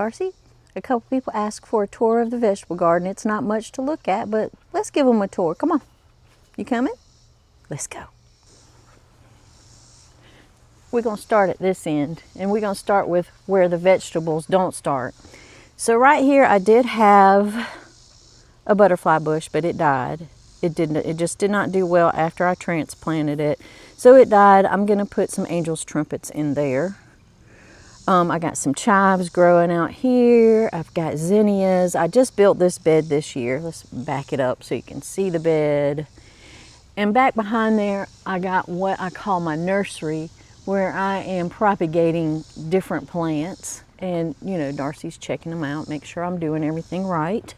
Darcy. A couple people asked for a tour of the vegetable garden. It's not much to look at, but let's give them a tour. Come on. You coming? Let's go. We're going to start at this end, and we're going to start with where the vegetables don't start. So right here I did have a butterfly bush, but it died. It just did not do well after I transplanted it. So it died. I'm going to put some angel's trumpets in there. I got some chives growing out here. I've got zinnias. I just built this bed this year. Let's back it up so you can see the bed. And back behind there, I got what I call my nursery, where I am propagating different plants. And, you know, Darcy's checking them out, make sure I'm doing everything right.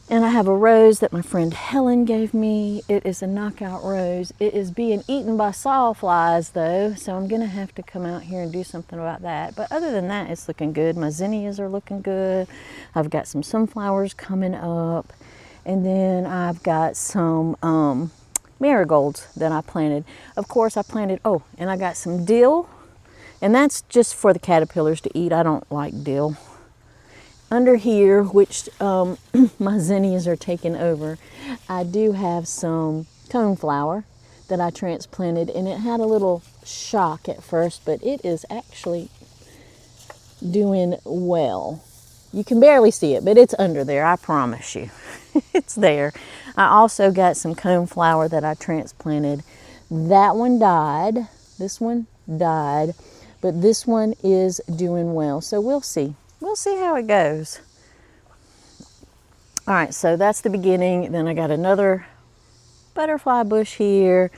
And I have a rose that my friend Helen gave me. It is a knockout rose. It is being eaten by sawflies though, so I'm gonna have to come out here and do something about that. But other than that, it's looking good. My zinnias are looking good. I've got some sunflowers coming up. And then I've got some marigolds that I planted. Of course I planted, oh, and I got some dill. And that's just for the caterpillars to eat. I don't like dill. Under here, which my zinnias are taking over, I do have some coneflower that I transplanted, and it had a little shock at first, but it is actually doing well. You can barely see it, but it's under there, I promise you. It's there. I also got some coneflower that I transplanted. That one died. This one died, but this one is doing well, so we'll see. We'll see how it goes. All right, so that's the beginning. Then I got another butterfly bush here,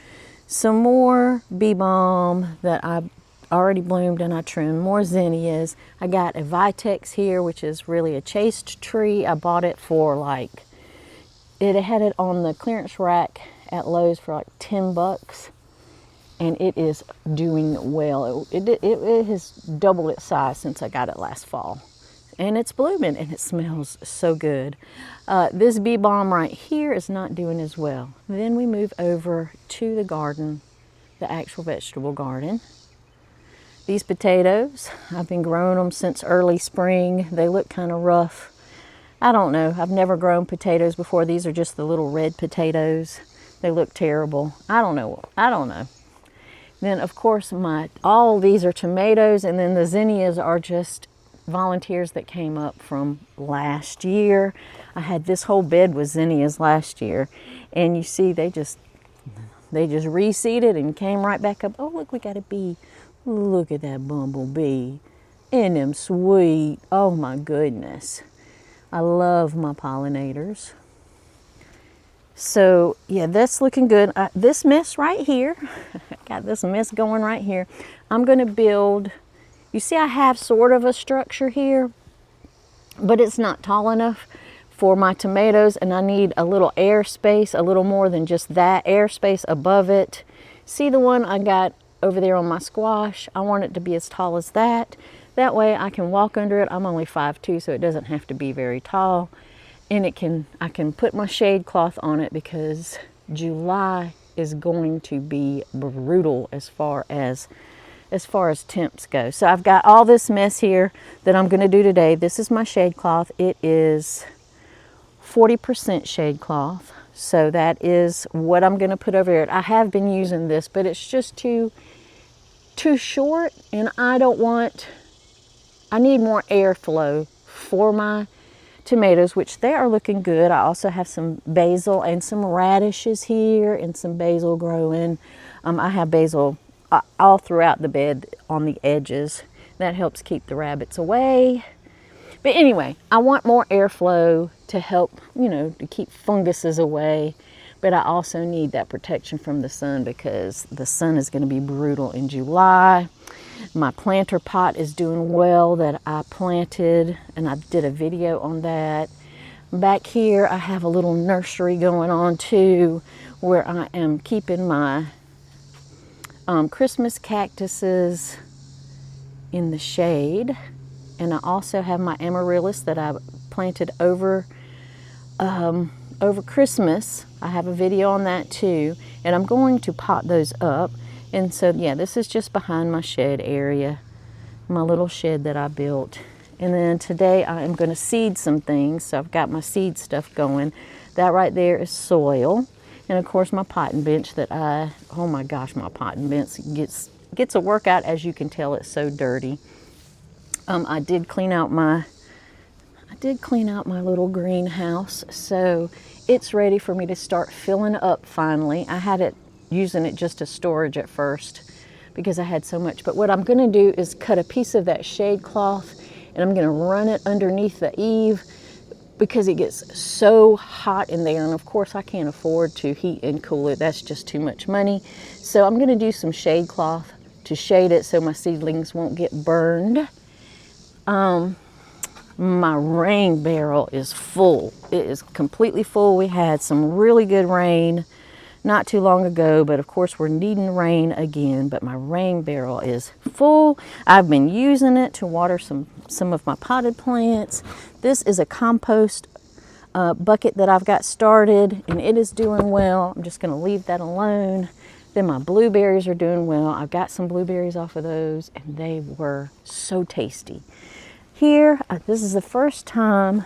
some more bee balm that I already bloomed and I trimmed, more zinnias. I got a vitex here, which is really a chaste tree. I bought it for like, it had it on the clearance rack at Lowe's for like 10 bucks. And it is doing well. It has doubled its size since I got it last fall. And it's blooming and it smells so good. This bee balm right here is not doing as well. Then we move over to the garden, the actual vegetable garden. These potatoes, I've been growing them since early spring. They look kind of rough. I don't know, I've never grown potatoes before. These are just the little red potatoes. They look terrible. I don't know. Then of course all these are tomatoes, and then the zinnias are just volunteers that came up from last year. I had this whole bed with zinnias last year, and you see they just reseeded and came right back up. Oh look, we got a bee. Look at that bumblebee. Isn't them sweet? Oh my goodness. I love my pollinators. So yeah, that's looking good. This mess right here, got this mess going right here. I'm gonna build, you see I have sort of a structure here, but it's not tall enough for my tomatoes, and I need a little air space, a little more than just that air space above it. See the one I got over there on my squash? I want it to be as tall as that. That way I can walk under it. I'm only 5'2", so it doesn't have to be very tall. And I can put my shade cloth on it because July is going to be brutal as far as temps go. So I've got all this mess here that I'm going to do today. This is my shade cloth. It is 40% shade cloth. So that is what I'm going to put over it. I have been using this, but it's just too short, and I need more airflow for my tomatoes, which they are looking good. I also have some basil and some radishes here and some basil growing. I have basil all throughout the bed on the edges. That helps keep the rabbits away. But anyway, I want more airflow to help, to keep funguses away. But I also need that protection from the sun because the sun is going to be brutal in July. My planter pot is doing well that I planted, and I did a video on that. Back here I have a little nursery going on too, where I am keeping my Christmas cactuses in the shade. And I also have my amaryllis that I planted over Christmas. I have a video on that too, and I'm going to pot those up. And so yeah, this is just behind my shed area, my little shed that I built. And then today I am going to seed some things. So I've got my seed stuff going. That right there is soil. And of course my potting bench that oh my gosh, my potting bench gets a workout. As you can tell, it's so dirty. I did clean out my little greenhouse, so it's ready for me to start filling up finally. I had it using it just as storage at first because I had so much. But what I'm going to do is cut a piece of that shade cloth and I'm going to run it underneath the eave because it gets so hot in there. And of course I can't afford to heat and cool it. That's just too much money. So I'm going to do some shade cloth to shade it so my seedlings won't get burned. My rain barrel is full. It is completely full. We had some really good rain not too long ago, but of course we're needing rain again. But my rain barrel is full. I've been using it to water some of my potted plants. This is a compost bucket that I've got started and it is doing well. I'm just going to leave that alone. Then my blueberries are doing well. I've got some blueberries off of those and they were so tasty. Here, this is the first time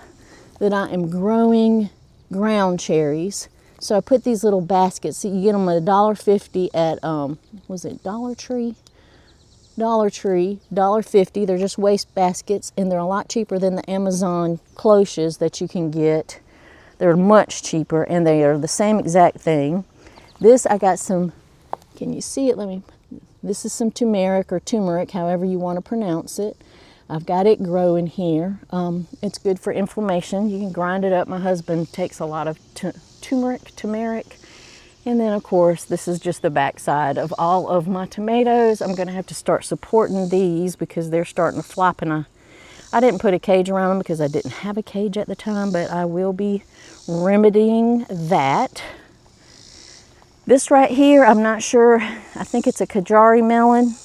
that I am growing ground cherries. So I put these little baskets. So you get them at $1.50 at, was it Dollar Tree? Dollar Tree, $1.50. They're just waste baskets and they're a lot cheaper than the Amazon cloches that you can get. They're much cheaper and they are the same exact thing. This, I got some, can you see it? This is some turmeric, however you want to pronounce it. I've got it growing here. It's good for inflammation. You can grind it up. My husband takes a lot of turmeric. And then of course, this is just the backside of all of my tomatoes. I'm gonna have to start supporting these because they're starting to flop and I didn't put a cage around them because I didn't have a cage at the time, but I will be remedying that. This right here, I'm not sure. I think it's a Kajari melon.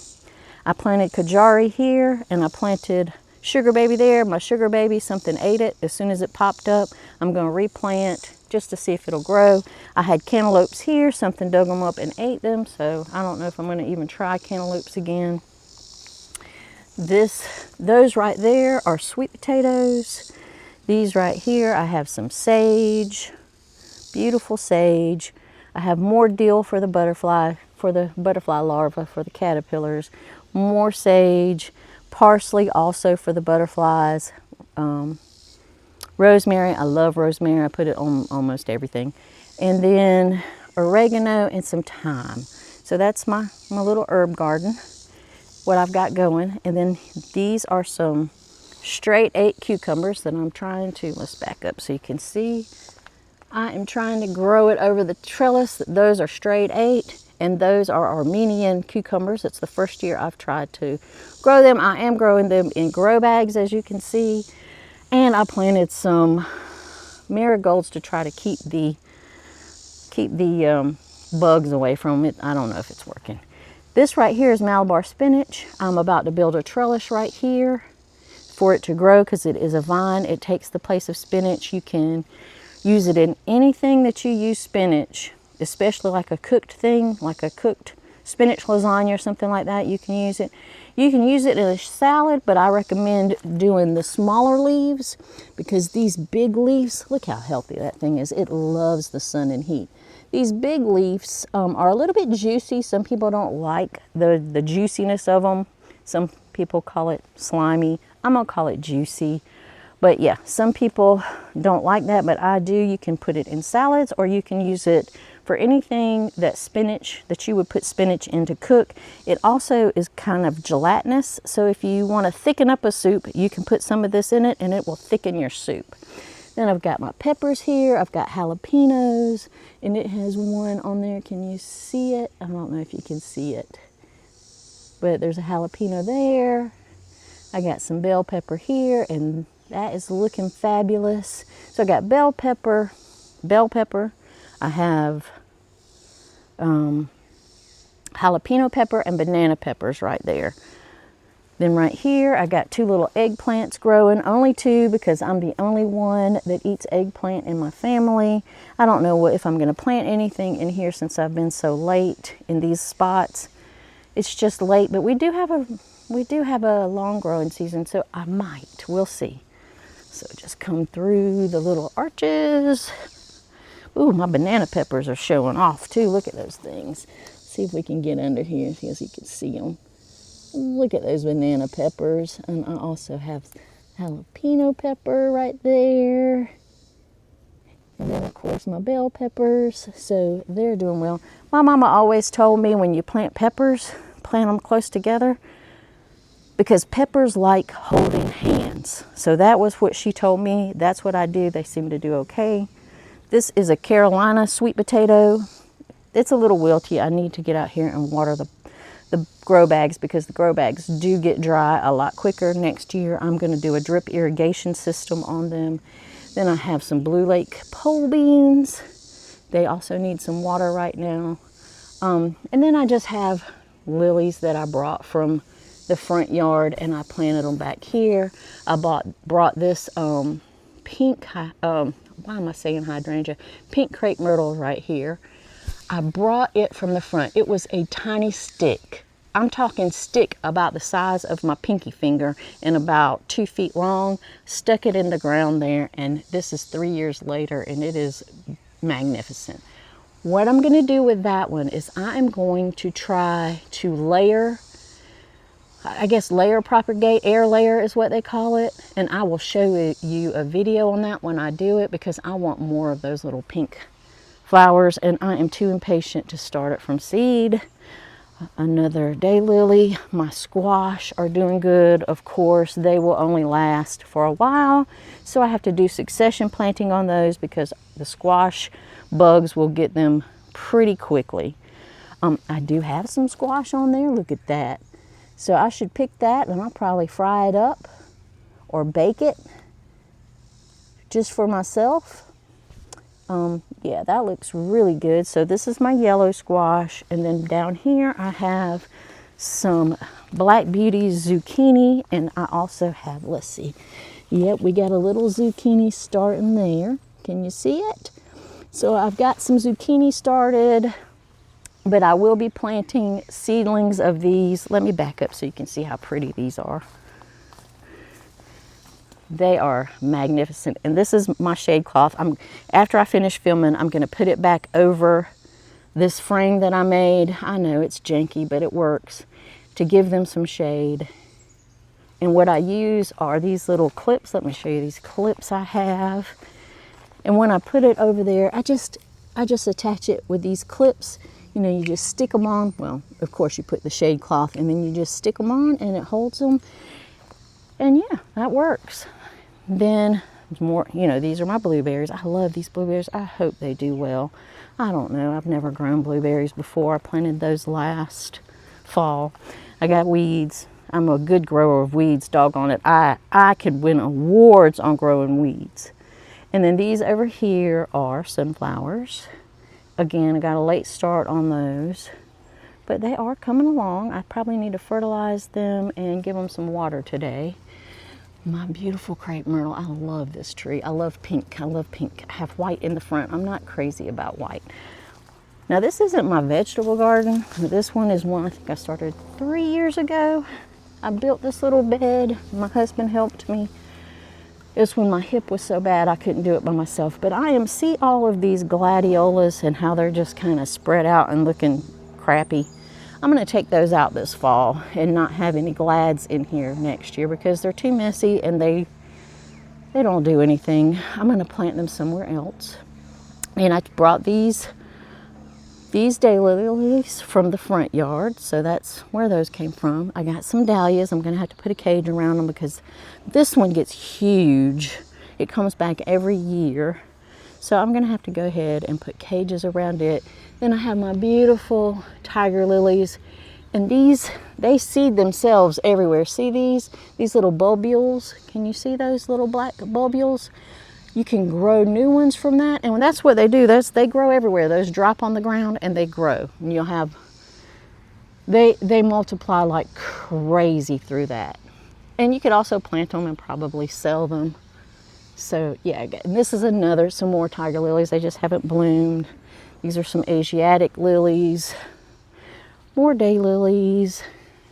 I planted Kajari here and I planted Sugar Baby there. My Sugar Baby, something ate it as soon as it popped up. I'm going to replant just to see if it'll grow. I had cantaloupes here. Something dug them up and ate them. So I don't know if I'm going to even try cantaloupes again. Those right there are sweet potatoes. These right here, I have some sage, beautiful sage. I have more dill for the butterfly larva, for the caterpillars. More sage, parsley also for the butterflies, rosemary. I love rosemary. I put it on almost everything. And then oregano and some thyme. So that's my little herb garden, what I've got going. And then these are some straight 8 cucumbers that I'm trying to, let's back up so you can see. I am trying to grow it over the trellis. Those are straight 8. And those are Armenian cucumbers. It's the first year I've tried to grow them. I am growing them in grow bags, as you can see. And I planted some marigolds to try to keep the bugs away from it. I don't know if it's working. This right here is Malabar spinach. I'm about to build a trellis right here for it to grow because it is a vine. It takes the place of spinach. You can use it in anything that you use spinach, especially like a cooked thing, like a cooked spinach lasagna or something like that. You can use it. You can use it in a salad, but I recommend doing the smaller leaves because these big leaves, look how healthy that thing is. It loves the sun and heat. These big leaves are a little bit juicy. Some people don't like the juiciness of them. Some people call it slimy. I'm gonna call it juicy. But yeah, some people don't like that, but I do. You can put it in salads or you can use it for anything that you would put spinach in to cook. It also is kind of gelatinous. So if you want to thicken up a soup, you can put some of this in it and it will thicken your soup. Then I've got my peppers here. I've got jalapenos and it has one on there. Can you see it? I don't know if you can see it, but there's a jalapeno there. I got some bell pepper here and that is looking fabulous. So I got bell pepper. I have jalapeno pepper and banana peppers right there. Then right here, I got 2 little eggplants growing, only 2 because I'm the only one that eats eggplant in my family. I don't know if I'm gonna plant anything in here since I've been so late in these spots. It's just late, but we do have we do have a long growing season, so I might, we'll see. So just come through the little arches. Ooh, my banana peppers are showing off too. Look at those things. See if we can get under here so you can see them. Look at those banana peppers. And I also have jalapeno pepper right there. And then of course my bell peppers. So they're doing well. My mama always told me when you plant peppers, plant them close together, because peppers like holding hands. So that was what she told me. That's what I do. They seem to do okay. This is a Carolina sweet potato. It's a little wilty. I need to get out here and water the grow bags, because the grow bags do get dry a lot quicker. Next year I'm going to do a drip irrigation system on them. Then I have some Blue Lake pole beans. They also need some water right now. And then I just have lilies that I brought from the front yard, and I planted them back here. I brought this pink, why am I saying hydrangea? Pink crepe myrtle right here. I brought it from the front. It was a tiny stick. I'm talking stick about the size of my pinky finger and about 2 feet long. Stuck it in the ground there, and this is 3 years later, and it is magnificent. What I'm going to do with that one is I am going to try to layer, I guess layer propagate, air layer is what they call it. And I will show you a video on that when I do it, because I want more of those little pink flowers, and I am too impatient to start it from seed. Another daylily. My squash are doing good. Of course, they will only last for a while, so I have to do succession planting on those, because the squash bugs will get them pretty quickly. I do have some squash on there. Look at that. So I should pick that, and I'll probably fry it up or bake it just for myself. Yeah, that looks really good. So this is my yellow squash, and then down here I have some Black Beauty zucchini, and I also have, let's see, yep, we got a little zucchini starting there. Can you see it? So I've got some zucchini started, but I will be planting seedlings of these. Let me back up so you can see how pretty these are. They are magnificent. And this is my shade cloth. After I finish filming, I'm going to put it back over this frame that I made. I know it's janky, but it works, to give them some shade. And what I use are these little clips. Let me show you these clips I have. And when I put it over there, I just attach it with these clips. You know, you just stick them on. Well, of course you put the shade cloth, and then you just stick them on, and it holds them. And yeah, that works. Then more, you know, these are my blueberries. I love these blueberries. I hope they do well. I don't know. I've never grown blueberries before. I planted those last fall. I got weeds. I'm a good grower of weeds, doggone it. I could win awards on growing weeds. And then these over here are sunflowers. Again, I got a late start on those, but they are coming along. I probably need to fertilize them and give them some water today. My beautiful crepe myrtle. I love this tree. I love pink. I love pink. I have white in the front. I'm not crazy about white. Now this isn't my vegetable garden, but this one is one I think I started 3 years ago. I built this little bed. My husband helped me. It's when my hip was so bad I couldn't do it by myself. But see all of these gladiolas and how they're just kind of spread out and looking crappy. I'm going to take those out this fall and not have any glads in here next year, because they're too messy and they don't do anything. I'm going to plant them somewhere else. And I brought these daylilies from the front yard, so that's where those came from. I got some dahlias. I'm going to have to put a cage around them, because this one gets huge. It comes back every year. So I'm going to have to go ahead and put cages around it. Then I have my beautiful tiger lilies. And these, they seed themselves everywhere. See these little bulbules? Can you see those little black bulbules? You can grow new ones from that. And that's what they do. They grow everywhere. Those drop on the ground and they grow. And you'll have, they multiply like crazy through that. And you could also plant them and probably sell them. So yeah, and this is some more tiger lilies. They just haven't bloomed. These are some Asiatic lilies, more daylilies.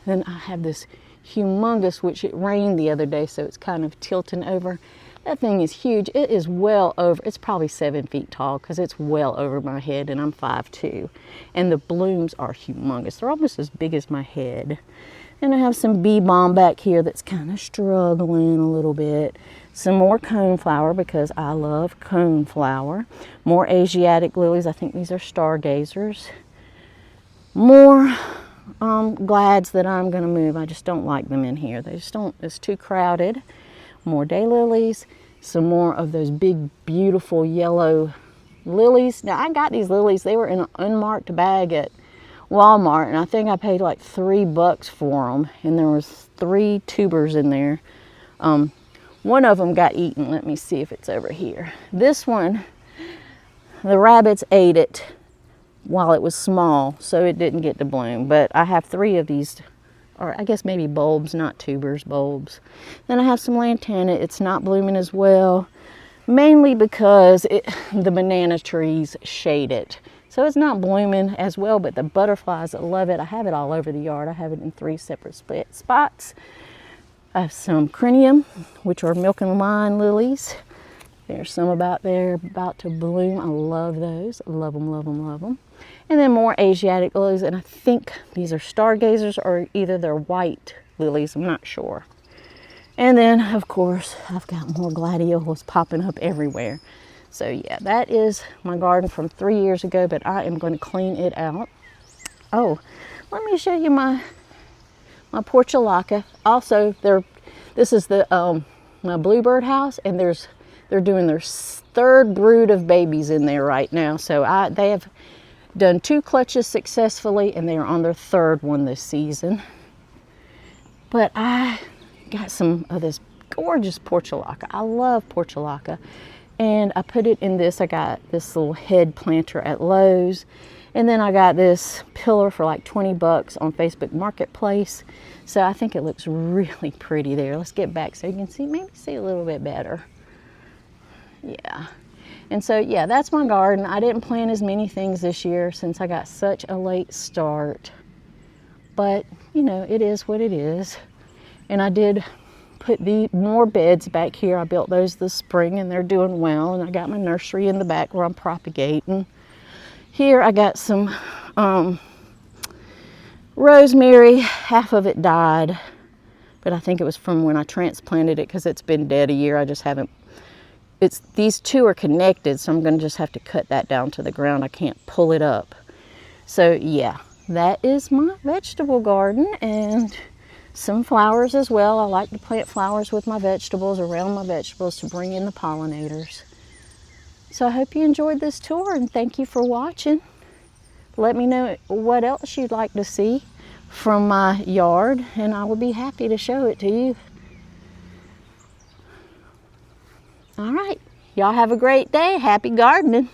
Then I have this humongous, which it rained the other day, so it's kind of tilting over. That thing is huge. It is well over, it's probably 7 feet tall because it's well over my head and I'm 5'2". And the blooms are humongous. They're almost as big as my head. And I have some bee balm back here that's kind of struggling a little bit. Some more coneflower because I love coneflower. More Asiatic lilies. I think these are stargazers. More glads that I'm going to move. I just don't like them in here. They just don't, it's too crowded. More daylilies, some more of those big, beautiful yellow lilies. Now, I got these lilies. They were in an unmarked bag at Walmart, and I think I paid like $3 for them, and there was 3 tubers in there. One of them got eaten. Let me see if it's over here. This one, the rabbits ate it while it was small, so it didn't get to bloom, but I have 3 of these, or I guess maybe bulbs, not tubers, bulbs. Then I have some lantana. It's not blooming as well, mainly because the banana trees shade it. So it's not blooming as well, but the butterflies love it. I have it all over the yard. I have it in 3 separate spots. I have some crinium, which are milk and wine lilies. There's some about to bloom. I love those. Love them, love them, love them. And then more Asiatic lilies, and I think these are stargazers or either they're white lilies, I'm not sure. And then, of course, I've got more gladiolas popping up everywhere. So yeah, that is my garden from 3 years ago, but I am going to clean it out. Oh, let me show you my portulaca. Also, this is the my bluebird house, and they're doing their 3rd brood of babies in there right now. So they have done 2 clutches successfully, and they are on their 3rd one this season. But I got some of this gorgeous portulaca. I love portulaca. And I put it in this. I got this little head planter at Lowe's. And then I got this pillar for like $20 on Facebook Marketplace. So I think it looks really pretty there. Let's get back so you can see, maybe see a little bit better. Yeah. And so, yeah, that's my garden. I didn't plant as many things this year since I got such a late start. But, you know, it is what it is. And I did put the more beds back here. I built those this spring, and they're doing well. And I got my nursery in the back where I'm propagating. Here I got some rosemary. Half of it died, but I think it was from when I transplanted it because it's been dead a year. I just haven't. These 2 are connected, so I'm going to just have to cut that down to the ground. I can't pull it up. So yeah, that is my vegetable garden, and some flowers as well. I like to plant flowers with my vegetables, around my vegetables, to bring in the pollinators. So I hope you enjoyed this tour, and thank you for watching. Let me know what else you'd like to see from my yard, and I will be happy to show it to you. All right, y'all have a great day. Happy gardening.